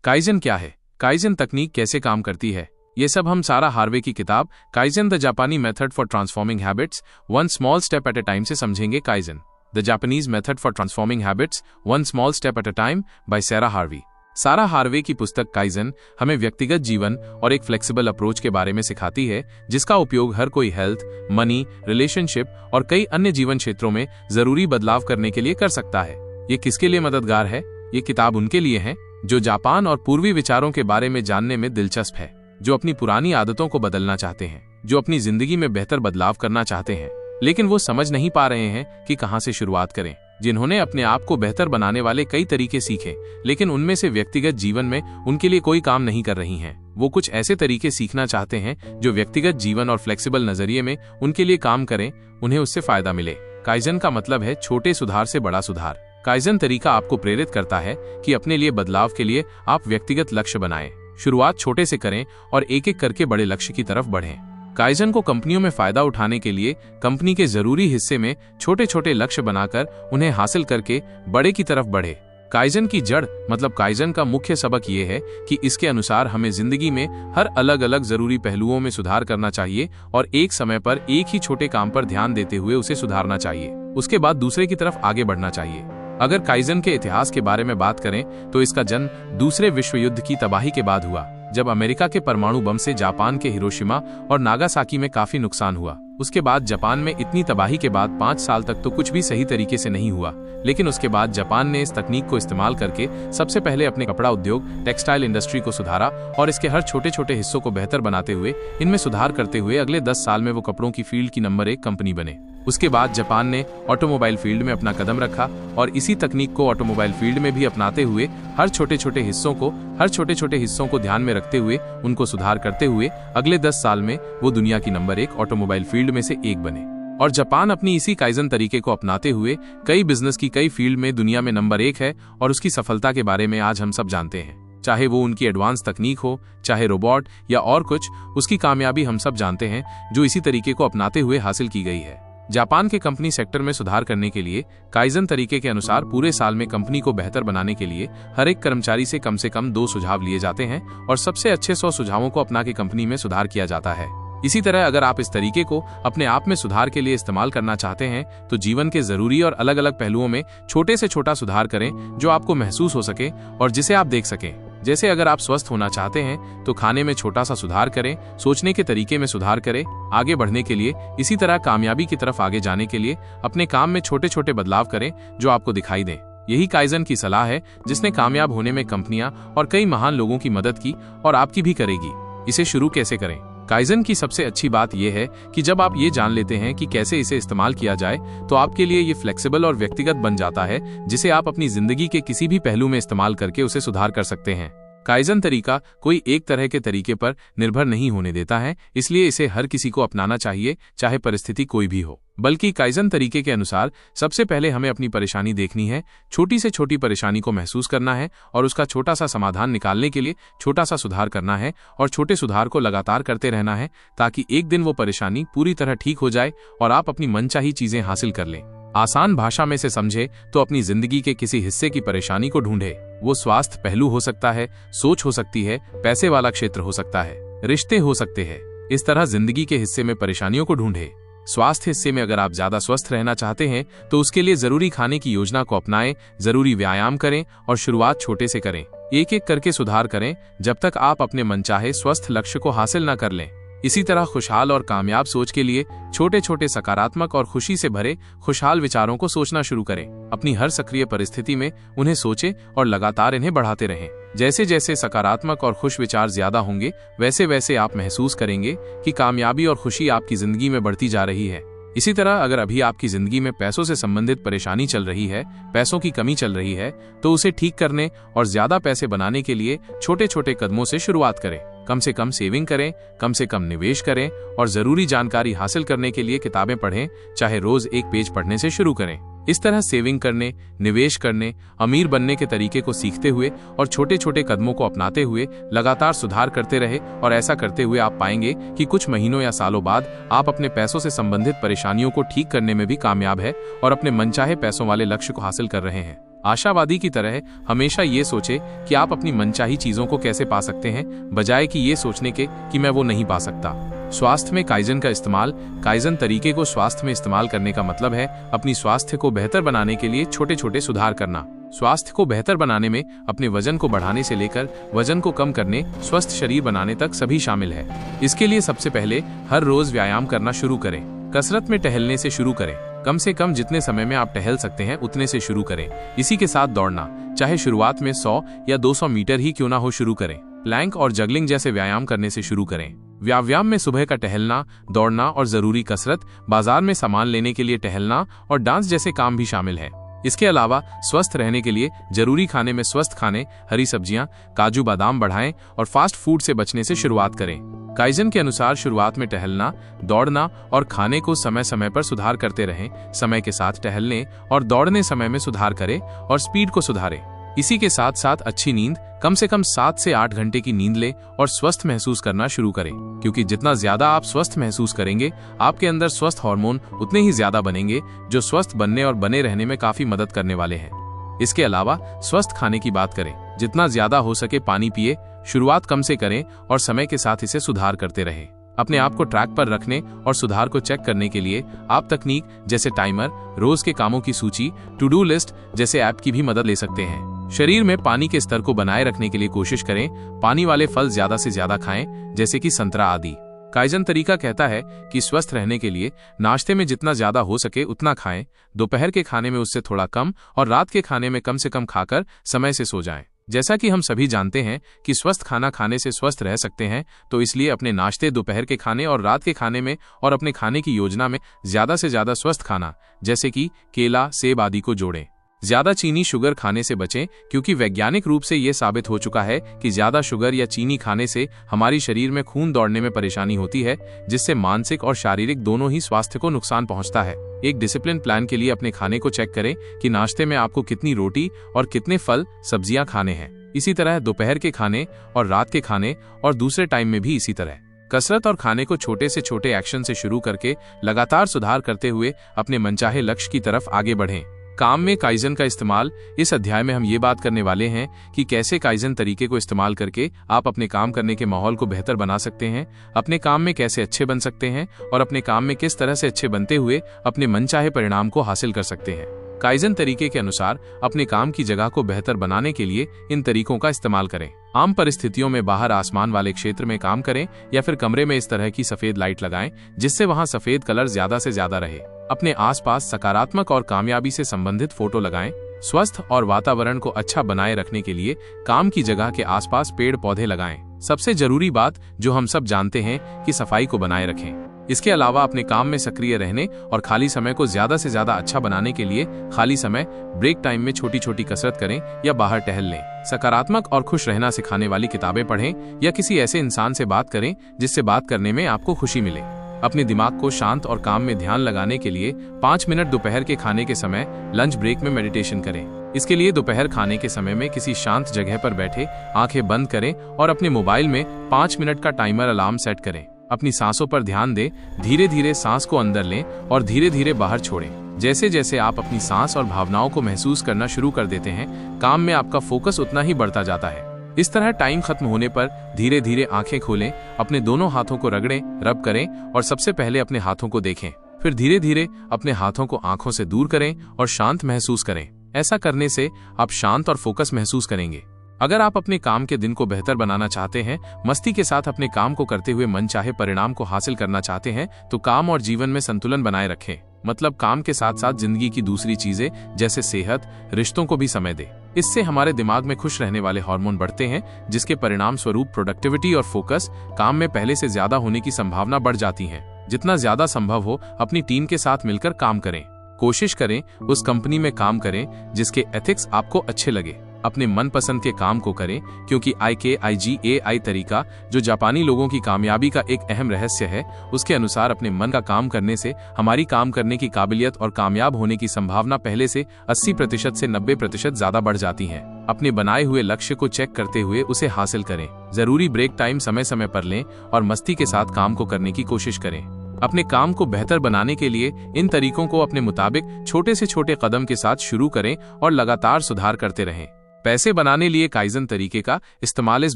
Kaizen क्या है? Kaizen तकनीक कैसे काम करती है? ये सब हम सारा हार्वे की किताब काइजन द जापानी method for transforming habits one small step at a time से समझेंगे। Kaizen the Japanese method for transforming habits one small step at a time by Sarah Harvey. Sarah Harvey की पुस्तक kaizen हमें व्यक्तिगत जीवन और एक फ्लेक्सिबल अप्रोच के बारे में सिखाती है, जिसका उपयोग हर कोई हेल्थ, मनी, रिलेशनशिप और कई अन्य जीवन क्षेत्रों में जरूरी बदलाव करने के लिए कर सकता है। ये किसके लिए मददगार है? ये किताब उनके लिए है जो जापान और पूर्वी विचारों के बारे में जानने में दिलचस्प है, जो अपनी पुरानी आदतों को बदलना चाहते हैं, जो अपनी जिंदगी में बेहतर बदलाव करना चाहते हैं, लेकिन वो समझ नहीं पा रहे हैं कि कहां से शुरुआत करें, जिन्होंने अपने आप को बेहतर बनाने वाले कई तरीके सीखे, लेकिन उनमें से व्यक्तिगत जीवन में उनके लिए कोई काम नहीं कर रही हैं। वो कुछ ऐसे तरीके सीखना चाहते हैं जो व्यक्तिगत जीवन और फ्लेक्सिबल नजरिए में उनके लिए काम करें, उन्हें उससे फायदा मिले। काइजन का मतलब है छोटे सुधार से बड़ा सुधार। काइजन तरीका आपको प्रेरित करता है कि अपने लिए बदलाव के लिए आप व्यक्तिगत लक्ष्य बनाएं। शुरुआत छोटे से करें और एक एक करके बड़े लक्ष्य की तरफ बढ़ें। काइजन को कंपनियों में फायदा उठाने के लिए कंपनी के जरूरी हिस्से में छोटे छोटे लक्ष्य बनाकर उन्हें हासिल करके बड़े की तरफ बढ़े। काइजन की जड़ मतलब काइजन का मुख्य सबक ये है कि इसके अनुसार हमें जिंदगी में हर अलग अलग जरूरी पहलुओं में सुधार करना चाहिए और एक समय पर एक ही छोटे काम पर ध्यान देते हुए उसे सुधारना चाहिए। उसके बाद दूसरे की तरफ आगे बढ़ना चाहिए। अगर काइजन के इतिहास के बारे में बात करें तो इसका जन्म दूसरे विश्व युद्ध की तबाही के बाद हुआ, जब अमेरिका के परमाणु बम से जापान के हिरोशिमा और नागासाकी में काफी नुकसान हुआ। उसके बाद जापान में इतनी तबाही के बाद 5 साल तक तो कुछ भी सही तरीके से नहीं हुआ, लेकिन उसके बाद जापान ने इस तकनीक को इस्तेमाल करके सबसे पहले अपने कपड़ा उद्योग, टेक्सटाइल इंडस्ट्री को सुधारा और इसके हर छोटे छोटे हिस्सों को बेहतर बनाते हुए, इनमें सुधार करते हुए अगले 10 साल में वो कपड़ों की फील्ड की नंबर 1 कंपनी बने। उसके बाद जापान ने ऑटोमोबाइल फील्ड में अपना कदम रखा और इसी तकनीक को ऑटोमोबाइल फील्ड में भी अपनाते हुए हर छोटे छोटे हिस्सों को ध्यान में रखते हुए उनको सुधार करते हुए अगले 10 साल में वो दुनिया की नंबर 1 ऑटोमोबाइल फील्ड में से एक बने। और जापान अपनी इसी काइजन तरीके को अपनाते हुए कई बिजनेस की कई फील्ड में दुनिया में नंबर 1 है और उसकी सफलता के बारे में आज हम सब जानते हैं। चाहे वो उनकी एडवांस तकनीक हो, चाहे रोबोट या और कुछ, उसकी कामयाबी हम सब जानते हैं जो इसी तरीके को अपनाते हुए हासिल की गई है। जापान के कंपनी सेक्टर में सुधार करने के लिए काइजन तरीके के अनुसार पूरे साल में कंपनी को बेहतर बनाने के लिए हर एक कर्मचारी से कम 2 सुझाव लिए जाते हैं और सबसे अच्छे 100 सुझावों को अपना के कंपनी में सुधार किया जाता है। इसी तरह अगर आप इस तरीके को अपने आप में सुधार के लिए इस्तेमाल करना चाहते हैं तो जीवन के जरूरी और अलग अलग पहलुओं में छोटे से छोटा सुधार करें जो आपको महसूस हो सके और जिसे आप देख सकें। जैसे अगर आप स्वस्थ होना चाहते हैं तो खाने में छोटा सा सुधार करें, सोचने के तरीके में सुधार करें आगे बढ़ने के लिए। इसी तरह कामयाबी की तरफ आगे जाने के लिए अपने काम में छोटे छोटे बदलाव करें जो आपको दिखाई दें। यही काइजन की सलाह है जिसने कामयाब होने में कंपनियां और कई महान लोगों की मदद की और आपकी भी करेगी। इसे शुरू कैसे करें? काइजन की सबसे अच्छी बात यह है कि जब आप ये जान लेते हैं कि कैसे इसे इस्तेमाल किया जाए तो आपके लिए ये फ्लेक्सिबल और व्यक्तिगत बन जाता है, जिसे आप अपनी जिंदगी के किसी भी पहलू में इस्तेमाल करके उसे सुधार कर सकते हैं। काइजन तरीका कोई एक तरह के तरीके पर निर्भर नहीं होने देता है, इसलिए इसे हर किसी को अपनाना चाहिए, चाहे परिस्थिति कोई भी हो। बल्कि काइजन तरीके के अनुसार सबसे पहले हमें अपनी परेशानी देखनी है, छोटी से छोटी परेशानी को महसूस करना है और उसका छोटा सा समाधान निकालने के लिए छोटा सा सुधार करना है और छोटे सुधार को लगातार करते रहना है, ताकि एक दिन वो परेशानी पूरी तरह ठीक हो जाए और आप अपनी मनचाही चीजें हासिल कर लें। आसान भाषा में से समझे तो अपनी जिंदगी के किसी हिस्से की परेशानी को ढूंढे। वो स्वास्थ्य पहलू हो सकता है, सोच हो सकती है, पैसे वाला क्षेत्र हो सकता है, रिश्ते हो सकते हैं। इस तरह जिंदगी के हिस्से में परेशानियों को ढूंढे। स्वास्थ्य हिस्से में अगर आप ज्यादा स्वस्थ रहना चाहते हैं तो उसके लिए जरूरी खाने की योजना को अपनाएं, जरूरी व्यायाम करें और शुरुआत छोटे से करें। एक एक करके सुधार करें जब तक आप अपने मनचाहे स्वस्थ लक्ष्य को हासिल न कर लें। इसी तरह खुशहाल और कामयाब सोच के लिए छोटे छोटे सकारात्मक और खुशी से भरे खुशहाल विचारों को सोचना शुरू करें। अपनी हर सक्रिय परिस्थिति में उन्हें सोचें और लगातार इन्हें बढ़ाते रहें। जैसे जैसे सकारात्मक और खुश विचार ज्यादा होंगे वैसे वैसे आप महसूस करेंगे कि कामयाबी और खुशी आपकी जिंदगी में बढ़ती जा रही है। इसी तरह अगर अभी आपकी जिंदगी में पैसों से संबंधित परेशानी चल रही है, पैसों की कमी चल रही है, तो उसे ठीक करने और ज्यादा पैसे बनाने के लिए छोटे छोटे कदमों से शुरुआत करें। कम से कम सेविंग करें, कम से कम निवेश करें और जरूरी जानकारी हासिल करने के लिए किताबें पढ़ें, चाहे रोज एक पेज पढ़ने से शुरू करें। इस तरह सेविंग करने, निवेश करने, अमीर बनने के तरीके को सीखते हुए और छोटे छोटे कदमों को अपनाते हुए लगातार सुधार करते रहे और ऐसा करते हुए आप पाएंगे कि कुछ महीनों या सालों बाद आप अपने पैसों से संबंधित परेशानियों को ठीक करने में भी कामयाब है और अपने मनचाहे पैसों वाले लक्ष्य को हासिल कर रहे हैं। आशावादी की तरह हमेशा ये सोचे कि आप अपनी मनचाही चीजों को कैसे पा सकते हैं, बजाय कि ये सोचने के कि मैं वो नहीं पा सकता। स्वास्थ्य में काइजन का इस्तेमाल। काइजन तरीके को स्वास्थ्य में इस्तेमाल करने का मतलब है अपनी स्वास्थ्य को बेहतर बनाने के लिए छोटे छोटे सुधार करना। स्वास्थ्य को बेहतर बनाने में अपने वजन को बढ़ाने से लेकर वजन को कम करने, स्वस्थ शरीर बनाने तक सभी शामिल है। इसके लिए सबसे पहले हर रोज व्यायाम करना शुरू करें। कसरत में टहलने से शुरू करें। कम से कम जितने समय में आप टहल सकते हैं उतने से शुरू करें। इसी के साथ दौड़ना, चाहे शुरुआत में 100 या 200 मीटर ही क्यों ना हो, शुरू करें। प्लैंक और जगलिंग जैसे व्यायाम करने से शुरू करें। व्यायाम में सुबह का टहलना, दौड़ना और जरूरी कसरत, बाजार में सामान लेने के लिए टहलना और डांस जैसे काम भी शामिल है। इसके अलावा स्वस्थ रहने के लिए जरूरी खाने में स्वस्थ खाने, हरी सब्जियां, काजू बादाम बढ़ाएं और फास्ट फूड से बचने से शुरुआत करें। काइजन के अनुसार शुरुआत में टहलना, दौड़ना और खाने को समय समय पर सुधार करते रहें। समय के साथ टहलने और दौड़ने समय में सुधार करें और स्पीड को सुधारें। इसी के साथ साथ अच्छी नींद, कम से कम 7 से 8 घंटे की नींद लें और स्वस्थ महसूस करना शुरू करें, क्योंकि जितना ज्यादा आप स्वस्थ महसूस करेंगे आपके अंदर स्वस्थ हार्मोन उतने ही ज्यादा बनेंगे, जो स्वस्थ बनने और बने रहने में काफी मदद करने वाले हैं। इसके अलावा स्वस्थ खाने की बात करें। जितना ज्यादा हो सके पानी पिए, शुरुआत कम से करें और समय के साथ इसे सुधार करते रहें। अपने आप को ट्रैक पर रखने और सुधार को चेक करने के लिए आप तकनीक जैसे टाइमर, रोज के कामों की सूची, टू डू लिस्ट जैसे ऐप की भी मदद ले सकते हैं। शरीर में पानी के स्तर को बनाए रखने के लिए कोशिश करें। पानी वाले फल ज्यादा से ज्यादा खाएं, जैसे कि संतरा आदि। काइजन तरीका कहता है कि स्वस्थ रहने के लिए नाश्ते में जितना ज्यादा हो सके उतना खाएं, दोपहर के खाने में उससे थोड़ा कम और रात के खाने में कम से कम खाकर समय से सो जाएं। जैसा कि हम सभी जानते हैं कि स्वस्थ खाना खाने से स्वस्थ रह सकते हैं, तो इसलिए अपने नाश्ते, दोपहर के खाने और रात के खाने में और अपने खाने की योजना में ज्यादा से ज्यादा स्वस्थ खाना जैसे कि केला, सेब आदि को जोड़ें। ज्यादा चीनी, शुगर खाने से बचें, क्योंकि वैज्ञानिक रूप से यह साबित हो चुका है कि ज्यादा शुगर या चीनी खाने से हमारी शरीर में खून दौड़ने में परेशानी होती है, जिससे मानसिक और शारीरिक दोनों ही स्वास्थ्य को नुकसान पहुंचता है। एक डिसिप्लिन प्लान के लिए अपने खाने को चेक करें कि नाश्ते में आपको कितनी रोटी और कितने फल, सब्जियां खाने हैं। इसी तरह दोपहर के खाने और रात के खाने और दूसरे टाइम में भी इसी तरह। कसरत और खाने को छोटे से छोटे एक्शन से शुरू करके लगातार सुधार करते हुए अपने मनचाहे लक्ष्य की तरफ आगे बढ़ें। काम में काइजन का इस्तेमाल। इस अध्याय में हम ये बात करने वाले हैं कि कैसे काइजन तरीके को इस्तेमाल करके आप अपने काम करने के माहौल को बेहतर बना सकते हैं, अपने काम में कैसे अच्छे बन सकते हैं और अपने काम में किस तरह से अच्छे बनते हुए अपने मनचाहे परिणाम को हासिल कर सकते हैं। काइजन तरीके के अनुसार अपने काम की जगह को बेहतर बनाने के लिए इन तरीकों का इस्तेमाल करें। आम परिस्थितियों में बाहर आसमान वाले क्षेत्र में काम करें या फिर कमरे में इस तरह की सफेद लाइट लगाएं जिससे वहां सफेद कलर ज्यादा से ज्यादा रहे। अपने आसपास सकारात्मक और कामयाबी से संबंधित फोटो लगाएं। स्वस्थ और वातावरण को अच्छा बनाए रखने के लिए काम की जगह के आसपास पेड़ पौधे लगाएं। सबसे जरूरी बात जो हम सब जानते हैं कि सफाई को बनाए रखें। इसके अलावा अपने काम में सक्रिय रहने और खाली समय को ज्यादा से ज्यादा अच्छा बनाने के लिए खाली समय, ब्रेक टाइम में छोटी छोटी कसरत करें या बाहर टहल लें। सकारात्मक और खुश रहना सिखाने वाली किताबें पढ़ें या किसी ऐसे इंसान से बात करें जिससे बात करने में आपको खुशी मिले। अपने दिमाग को शांत और काम में ध्यान लगाने के लिए 5 मिनट दोपहर के खाने के समय लंच ब्रेक में मेडिटेशन करें। इसके लिए दोपहर खाने के समय में किसी शांत जगह पर बैठे आंखें बंद करें और अपने मोबाइल में 5 मिनट का टाइमर अलार्म सेट करें। अपनी सांसों पर ध्यान दें। धीरे धीरे सांस को अंदर लें और धीरे धीरे बाहर छोड़ें। जैसे जैसे आप अपनी सांस और भावनाओं को महसूस करना शुरू कर देते हैं, काम में आपका फोकस उतना ही बढ़ता जाता है। इस तरह टाइम खत्म होने पर धीरे धीरे आंखें खोलें, अपने दोनों हाथों को रगड़ें, रब करें और सबसे पहले अपने हाथों को देखें। फिर धीरे धीरे अपने हाथों को आंखों से दूर करें और शांत महसूस करें। ऐसा करने से आप शांत और फोकस महसूस करेंगे। अगर आप अपने काम के दिन को बेहतर बनाना चाहते हैं, मस्ती के साथ अपने काम को करते हुए मनचाहे परिणाम को हासिल करना चाहते हैं, तो काम और जीवन में संतुलन बनाए रखें। मतलब काम के साथ साथ जिंदगी की दूसरी चीजें जैसे सेहत, रिश्तों को भी समय दें। इससे हमारे दिमाग में खुश रहने वाले हार्मोन बढ़ते हैं, जिसके परिणाम स्वरूप प्रोडक्टिविटी और फोकस काम में पहले से ज्यादा होने की संभावना बढ़ जाती है। जितना ज्यादा संभव हो अपनी टीम के साथ मिलकर काम करें। कोशिश करें उस कंपनी में काम करें जिसके एथिक्स आपको अच्छे लगे। अपने मनपसंद के काम को करें, क्योंकि IKIGAI तरीका जो जापानी लोगों की कामयाबी का एक अहम रहस्य है, उसके अनुसार अपने मन का काम करने से हमारी काम करने की काबिलियत और कामयाब होने की संभावना पहले से 80% से 90% ज्यादा बढ़ जाती है। अपने बनाए हुए लक्ष्य को चेक करते हुए उसे हासिल करें। जरूरी ब्रेक टाइम समय समय पर लें और मस्ती के साथ काम को करने की कोशिश करें। अपने काम को बेहतर बनाने के लिए इन तरीकों को अपने मुताबिक छोटे से छोटे कदम के साथ शुरू करें और लगातार सुधार करते रहें। पैसे बनाने लिए काइजन तरीके का इस्तेमाल। इस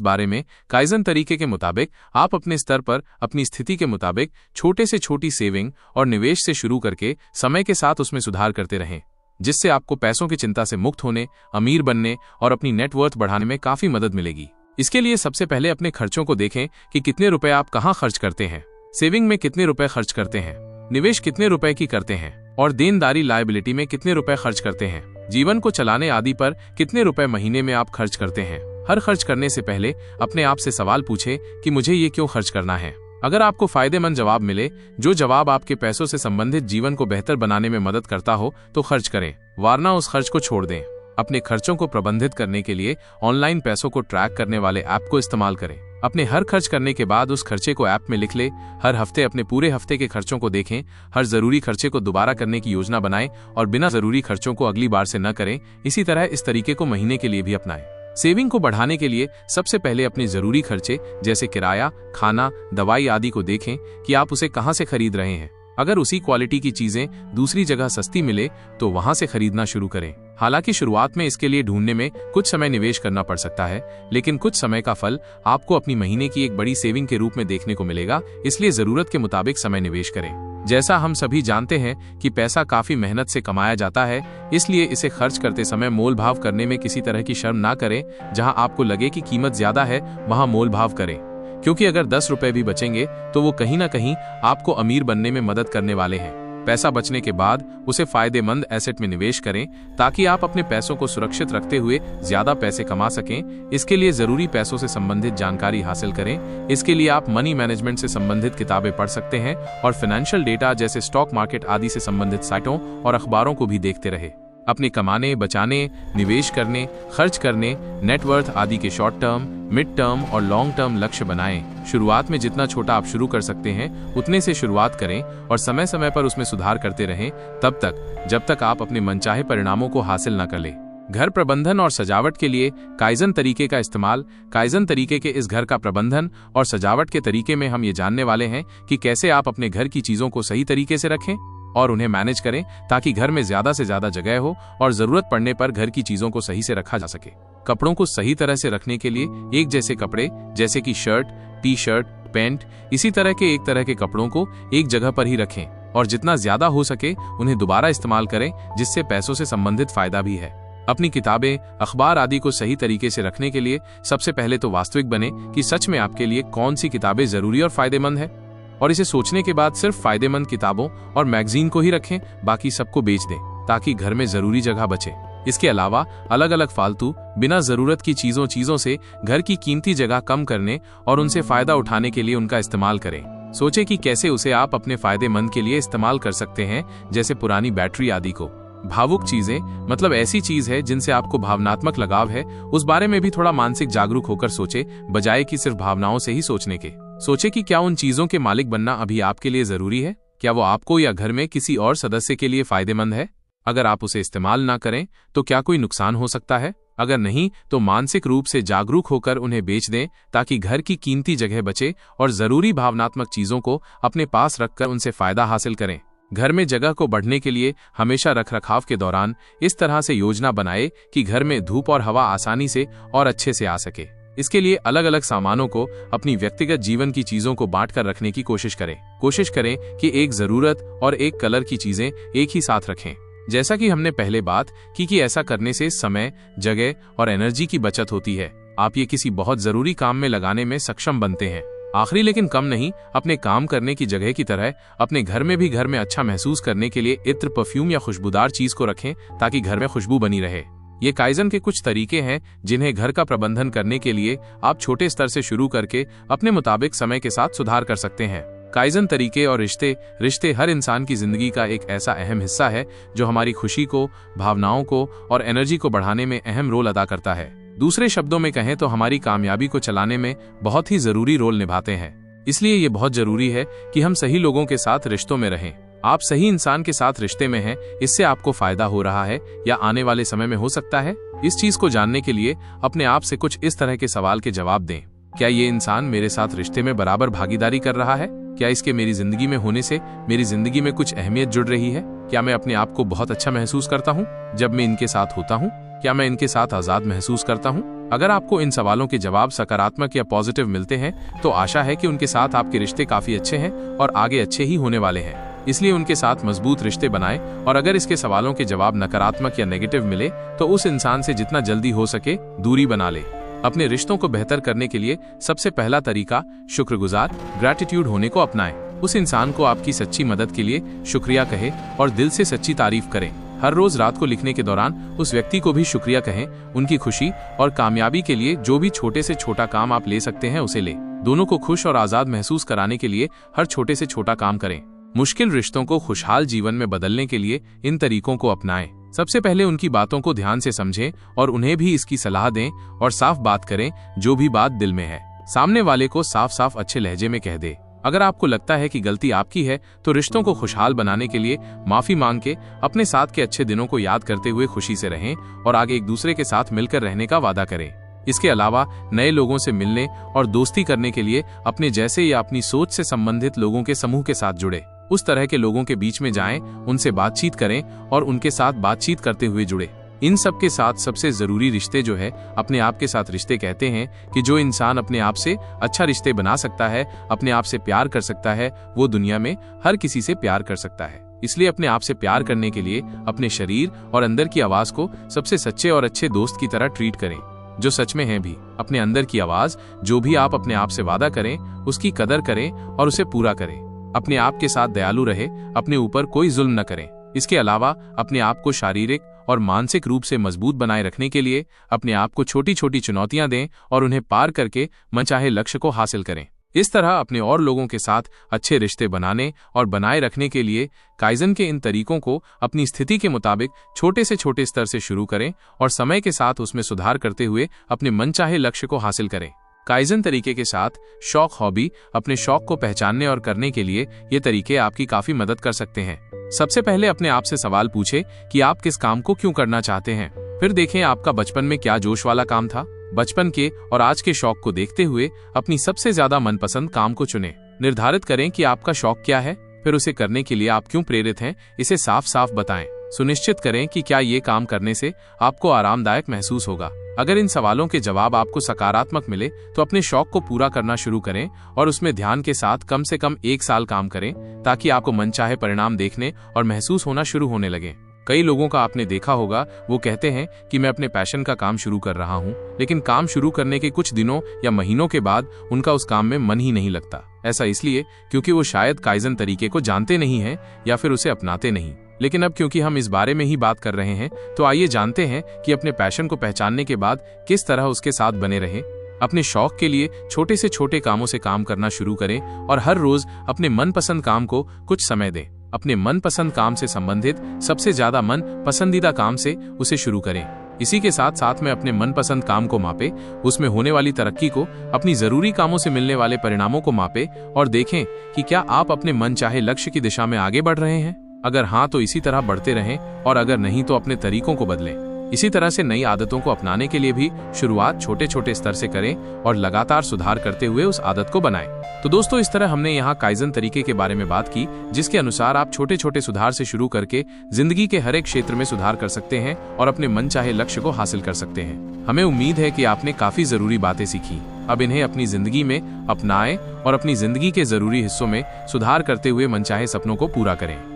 बारे में काइजन तरीके के मुताबिक आप अपने स्तर पर अपनी स्थिति के मुताबिक छोटे से छोटी सेविंग और निवेश से शुरू करके समय के साथ उसमें सुधार करते रहें, जिससे आपको पैसों की चिंता से मुक्त होने, अमीर बनने और अपनी नेटवर्थ बढ़ाने में काफी मदद मिलेगी। इसके लिए सबसे पहले अपने खर्चों को देखें कि कितने रुपए आप कहाँ खर्च करते हैं, सेविंग में कितने रुपए खर्च करते हैं, निवेश कितने रुपए की करते हैं और देनदारी लायबिलिटी में कितने रुपए खर्च करते हैं, जीवन को चलाने आदि पर कितने रुपए महीने में आप खर्च करते हैं। हर खर्च करने से पहले अपने आप से सवाल पूछें कि मुझे ये क्यों खर्च करना है। अगर आपको फायदेमंद जवाब मिले, जो जवाब आपके पैसों से संबंधित जीवन को बेहतर बनाने में मदद करता हो, तो खर्च करें, वरना उस खर्च को छोड़ दें। अपने खर्चों को प्रबंधित करने के लिए ऑनलाइन पैसों को ट्रैक करने वाले ऐप को इस्तेमाल करें। अपने हर खर्च करने के बाद उस खर्चे को ऐप में लिख ले। हर हफ्ते अपने पूरे हफ्ते के खर्चों को देखें। हर जरूरी खर्चे को दोबारा करने की योजना बनाएं और बिना जरूरी खर्चों को अगली बार से न करें। इसी तरह इस तरीके को महीने के लिए भी अपनाएं। सेविंग को बढ़ाने के लिए सबसे पहले अपने जरूरी खर्चे जैसे किराया, खाना, दवाई आदि को देखें कि आप उसे कहां से खरीद रहे हैं। अगर उसी क्वालिटी की चीजें दूसरी जगह सस्ती मिले तो वहां से खरीदना शुरू करें। हालांकि शुरुआत में इसके लिए ढूंढने में कुछ समय निवेश करना पड़ सकता है, लेकिन कुछ समय का फल आपको अपनी महीने की एक बड़ी सेविंग के रूप में देखने को मिलेगा। इसलिए जरूरत के मुताबिक समय निवेश करें। जैसा हम सभी जानते हैं कि पैसा काफी मेहनत से कमाया जाता है, इसलिए इसे खर्च करते समय मोल भाव करने में किसी तरह की शर्म ना करें। जहां आपको लगे कि कीमत ज्यादा है, वहां मोल भाव करें, क्योंकि अगर 10 रुपए भी बचेंगे तो वो कहीं ना कहीं आपको अमीर बनने में मदद करने वाले हैं। पैसा बचने के बाद उसे फायदेमंद एसेट में निवेश करें, ताकि आप अपने पैसों को सुरक्षित रखते हुए ज्यादा पैसे कमा सकें। इसके लिए जरूरी पैसों से संबंधित जानकारी हासिल करें। इसके लिए आप मनी मैनेजमेंट से संबंधित किताबें पढ़ सकते हैं और फाइनेंशियल डेटा जैसे स्टॉक मार्केट आदि से संबंधित साइटों और अखबारों को भी देखते रहे। अपने कमाने, बचाने, निवेश करने, खर्च करने, नेटवर्थ आदि के शॉर्ट टर्म, मिड टर्म और लॉन्ग टर्म लक्ष्य बनाएं। शुरुआत में जितना छोटा आप शुरू कर सकते हैं उतने से शुरुआत करें और समय समय पर उसमें सुधार करते रहें, तब तक जब तक आप अपने मनचाहे परिणामों को हासिल न कर लें। घर प्रबंधन और सजावट के लिए काइजन तरीके का इस्तेमाल। काइजन तरीके के इस घर का प्रबंधन और सजावट के तरीके में हम ये जानने वाले हैं कि कैसे आप अपने घर की चीजों को सही तरीके से रखें और उन्हें मैनेज करें, ताकि घर में ज्यादा से ज्यादा जगह हो और जरूरत पड़ने पर घर की चीजों को सही से रखा जा सके। कपड़ों को सही तरह से रखने के लिए एक जैसे कपड़े जैसे कि शर्ट, टी शर्ट, पैंट, इसी तरह के एक तरह के कपड़ों को एक जगह पर ही रखें और जितना ज्यादा हो सके उन्हें दोबारा इस्तेमाल करें, जिससे पैसों से संबंधित फायदा भी है। अपनी किताबें, अखबार आदि को सही तरीके से रखने के लिए सबसे पहले तो वास्तविक बने कि सच में आपके लिए कौन सी किताबें जरूरी और फायदेमंद है, और इसे सोचने के बाद सिर्फ फायदेमंद किताबों और मैगजीन को ही रखें, बाकी सबको बेच दें, ताकि घर में जरूरी जगह बचे। इसके अलावा अलग अलग फालतू बिना जरूरत की चीजों से घर की कीमती जगह कम करने और उनसे फायदा उठाने के लिए उनका इस्तेमाल करें। सोचें कि कैसे उसे आप अपने फायदेमंद के लिए इस्तेमाल कर सकते हैं, जैसे पुरानी बैटरी आदि को। भावुक चीजें मतलब ऐसी चीज है जिनसे आपको भावनात्मक लगाव है, उस बारे में भी थोड़ा मानसिक जागरूक होकर सोचे, बजाय कि सिर्फ भावनाओं से ही सोचने के। सोचे कि क्या उन चीजों के मालिक बनना अभी आपके लिए जरूरी है, क्या वो आपको या घर में किसी और सदस्य के लिए फायदेमंद है। अगर आप उसे इस्तेमाल ना करें तो क्या कोई नुकसान हो सकता है। अगर नहीं तो मानसिक रूप से जागरूक होकर उन्हें बेच दें, ताकि घर की कीमती जगह बचे और जरूरी भावनात्मक चीजों को अपने पास रखकर उनसे फायदा हासिल करें। घर में जगह को बढ़ने के लिए हमेशा रखरखाव के दौरान इस तरह से योजना बनाए कि घर में धूप और हवा आसानी से और अच्छे से आ सके। इसके लिए अलग अलग सामानों को अपनी व्यक्तिगत जीवन की चीजों को बांटकर रखने की कोशिश करें। कोशिश करें कि एक जरूरत और एक कलर की चीजें एक ही साथ रखें। जैसा कि हमने पहले बात की कि ऐसा करने से समय, जगह और एनर्जी की बचत होती है। आप ये किसी बहुत जरूरी काम में लगाने में सक्षम बनते हैं। आखिरी लेकिन कम नहीं, अपने काम करने की जगह की तरह अपने घर में भी घर में अच्छा महसूस करने के लिए इत्र, परफ्यूम या खुशबूदार चीज को रखें, ताकि घर में खुशबू बनी रहे। ये काइजन के कुछ तरीके हैं जिन्हें घर का प्रबंधन करने के लिए आप छोटे स्तर से शुरू करके अपने मुताबिक समय के साथ सुधार कर सकते हैं। काइजन तरीके और रिश्ते हर इंसान की जिंदगी का एक ऐसा अहम हिस्सा है जो हमारी खुशी को, भावनाओं को और एनर्जी को बढ़ाने में अहम रोल अदा करता है। दूसरे शब्दों में कहें तो हमारी कामयाबी को चलाने में बहुत ही जरूरी रोल निभाते हैं। इसलिए ये बहुत जरूरी है कि हम सही लोगों के साथ रिश्तों में रहें। आप सही इंसान के साथ रिश्ते में हैं, इससे आपको फायदा हो रहा है या आने वाले समय में हो सकता है। इस चीज को जानने के लिए अपने आप से कुछ इस तरह के सवाल के जवाब दें। क्या ये इंसान मेरे साथ रिश्ते में बराबर भागीदारी कर रहा है? क्या इसके मेरी जिंदगी में होने से मेरी जिंदगी में कुछ अहमियत जुड़ रही है? क्या मैं अपने आप को बहुत अच्छा महसूस करता हूँ जब मैं इनके साथ होता हूँ? क्या मैं इनके साथ आजाद महसूस करता हूँ? अगर आपको इन सवालों के जवाब सकारात्मक या पॉजिटिव मिलते हैं तो आशा है कि उनके साथ आपके रिश्ते काफी अच्छे हैं और आगे अच्छे ही होने वाले हैं। इसलिए उनके साथ मजबूत रिश्ते बनाएं, और अगर इसके सवालों के जवाब नकारात्मक या नेगेटिव मिले तो उस इंसान से जितना जल्दी हो सके दूरी बना ले। अपने रिश्तों को बेहतर करने के लिए सबसे पहला तरीका शुक्रगुजार ग्रैटिट्यूड होने को अपनाएं। उस इंसान को आपकी सच्ची मदद के लिए शुक्रिया कहें और दिल से सच्ची तारीफ करें। हर रोज रात को लिखने के दौरान उस व्यक्ति को भी शुक्रिया कहें। उनकी खुशी और कामयाबी के लिए जो भी छोटे से छोटा काम आप ले सकते हैं उसे ले। दोनों को खुश और आजाद महसूस कराने के लिए हर छोटे से छोटा काम करें। मुश्किल रिश्तों को खुशहाल जीवन में बदलने के लिए इन तरीकों को अपनाएं। सबसे पहले उनकी बातों को ध्यान से समझें और उन्हें भी इसकी सलाह दें और साफ बात करें। जो भी बात दिल में है सामने वाले को साफ साफ अच्छे लहजे में कह दे। अगर आपको लगता है कि गलती आपकी है तो रिश्तों को खुशहाल बनाने के लिए माफी मांग के अपने साथ के अच्छे दिनों को याद करते हुए खुशी से रहें और आगे एक दूसरे के साथ मिलकर रहने का वादा करें। इसके अलावा नए लोगों से मिलने और दोस्ती करने के लिए अपने जैसे या अपनी सोच से संबंधित लोगों के समूह के साथ जुड़े। उस तरह के लोगों के बीच में जाएं, उनसे बातचीत करें और उनके साथ बातचीत करते हुए जुड़े। इन सब के साथ सबसे जरूरी रिश्ते जो है अपने आप के साथ रिश्ते कहते हैं कि जो इंसान अपने आप से अच्छा रिश्ते बना सकता है, अपने आप से प्यार कर सकता है, वो दुनिया में हर किसी से प्यार कर सकता है। इसलिए अपने आप से प्यार करने के लिए अपने शरीर और अंदर की आवाज को सबसे सच्चे और अच्छे दोस्त की तरह ट्रीट करें, जो सच में है भी। अपने अंदर की आवाज, जो भी आप अपने आप से वादा करें उसकी कदर करें और उसे पूरा करें। अपने आप के साथ दयालु रहे, अपने ऊपर कोई जुल्म न करें। इसके अलावा अपने आप को शारीरिक और मानसिक रूप से मजबूत बनाए रखने के लिए अपने आप को छोटी छोटी चुनौतियां दें और उन्हें पार करके मनचाहे लक्ष्य को हासिल करें। इस तरह अपने और लोगों के साथ अच्छे रिश्ते बनाने और बनाए रखने के लिए काइजन के इन तरीकों को अपनी स्थिति के मुताबिक छोटे से छोटे स्तर से शुरू करें और समय के साथ उसमें सुधार करते हुए अपने मनचाहे लक्ष्य को हासिल करें। काइजन तरीके के साथ शौक हॉबी अपने शौक को पहचानने और करने के लिए ये तरीके आपकी काफी मदद कर सकते हैं। सबसे पहले अपने आप से सवाल पूछें कि आप किस काम को क्यों करना चाहते हैं। फिर देखें आपका बचपन में क्या जोश वाला काम था। बचपन के और आज के शौक को देखते हुए अपनी सबसे ज्यादा मनपसंद काम को चुनें। निर्धारित करें कि आपका शौक क्या है, फिर उसे करने के लिए आप क्यों प्रेरित हैं, इसे साफ साफ बताएं। सुनिश्चित करें कि क्या ये काम करने से आपको आरामदायक महसूस होगा। अगर इन सवालों के जवाब आपको सकारात्मक मिले तो अपने शौक को पूरा करना शुरू करें और उसमें ध्यान के साथ कम से कम 1 साल काम करें, ताकि आपको मनचाहे परिणाम देखने और महसूस होना शुरू होने लगे। कई लोगों का आपने देखा होगा, वो कहते हैं कि मैं अपने पैशन का काम शुरू कर रहा हूँ, लेकिन काम शुरू करने के कुछ दिनों या महीनों के बाद उनका उस काम में मन ही नहीं लगता। ऐसा इसलिए क्योंकि वो शायद काइजन तरीके को जानते नहीं हैं या फिर उसे अपनाते नहीं। लेकिन अब क्योंकि हम इस बारे में ही बात कर रहे हैं तो आइए जानते हैं कि अपने पैशन को पहचानने के बाद किस तरह उसके साथ बने रहें। अपने शौक के लिए छोटे से छोटे कामों से काम करना शुरू करें और हर रोज अपने मनपसंद काम को कुछ समय दें। अपने मनपसंद काम से संबंधित सबसे ज्यादा मन पसंदीदा काम से उसे शुरू करें। इसी के साथ साथ में अपने मनपसंद काम को मापें, उसमें होने वाली तरक्की को अपनी जरूरी कामों से मिलने वाले परिणामों को मापें और देखें कि क्या आप अपने मन चाहे लक्ष्य की दिशा में आगे बढ़ रहे हैं। अगर हाँ तो इसी तरह बढ़ते रहें और अगर नहीं तो अपने तरीकों को बदलें। इसी तरह से नई आदतों को अपनाने के लिए भी शुरुआत छोटे छोटे स्तर से करें और लगातार सुधार करते हुए उस आदत को बनाएं। तो दोस्तों, इस तरह हमने यहाँ काइजन तरीके के बारे में बात की, जिसके अनुसार आप छोटे छोटे सुधार से शुरू करके जिंदगी के हर एक क्षेत्र में सुधार कर सकते हैं और अपने मनचाहे लक्ष्य को हासिल कर सकते हैं। हमें उम्मीद है कि आपने काफी जरूरी बातें सीखी। अब इन्हें अपनी जिंदगी में अपनाएं और अपनी जिंदगी के जरूरी हिस्सों में सुधार करते हुए मनचाहे सपनों को पूरा करें।